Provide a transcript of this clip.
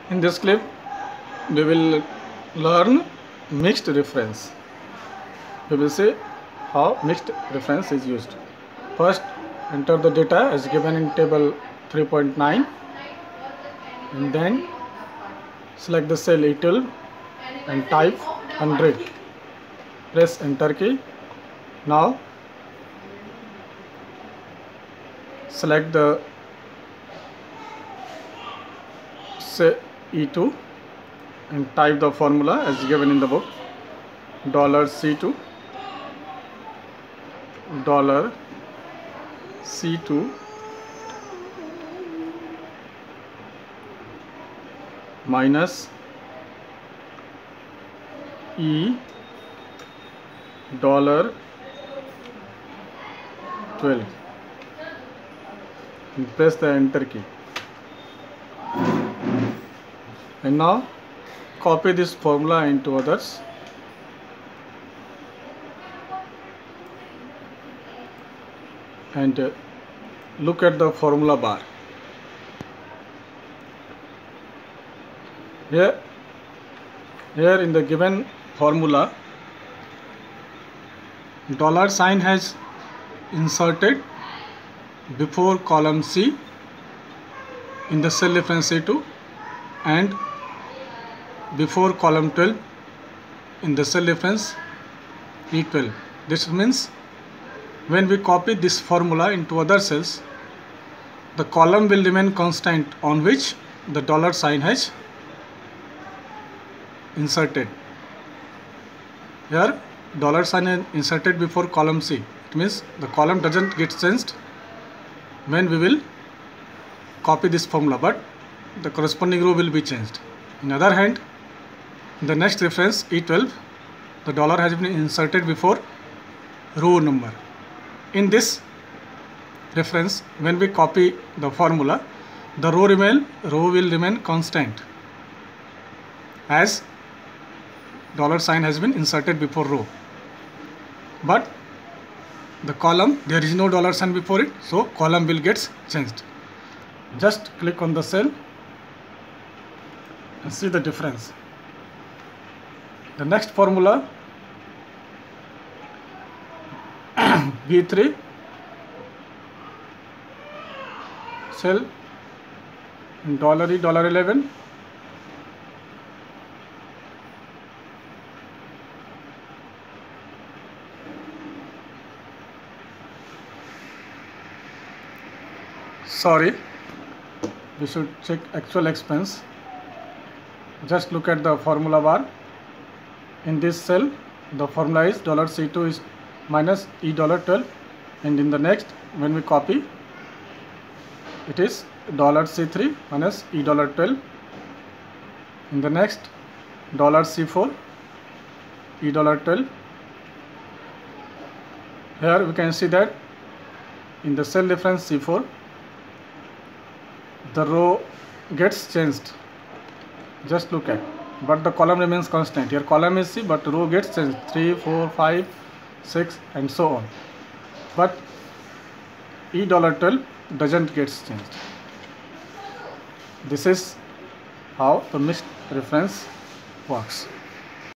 In this clip, we will learn mixed reference. We will see how mixed reference is used. First, enter the data as given in table 3.9 and then select the cell E12 and type 100. Press enter key. Now select the cell E2 and type the formula as given in the book. $C2 $C2 minus E $12 and press the enter key. And now copy this formula into others. And look at the formula bar. Here in the given formula, $sign has inserted before column C in the cell reference C2 and before column 12 in the cell reference E12. This means when we copy this formula into other cells, the column will remain constant on which the $sign has inserted. Here $sign is inserted before column C. It means the column doesn't get changed when we will copy this formula, but the corresponding row will be changed. On the other hand, in the next reference E12, the dollar has been inserted before row number. In this reference, when we copy the formula, the row will remain constant as $sign has been inserted before row. But the column, there is no $sign before it, so column will get changed. Just click on the cell and see the difference. The next formula B3 cell $11. Sorry, we should check actual expense. Just look at the formula bar. In this cell, the formula is $C2 is minus E$12, and in the next, when we copy, it is $C3 minus E$12. In the next, $C4 E$12. Here we can see that in the cell reference C4, the row gets changed. Just look at, but the column remains constant. Here column is C, but row gets changed, 3, 4, 5, 6 and so on. But E$12 doesn't get changed. This is how the mixed reference works.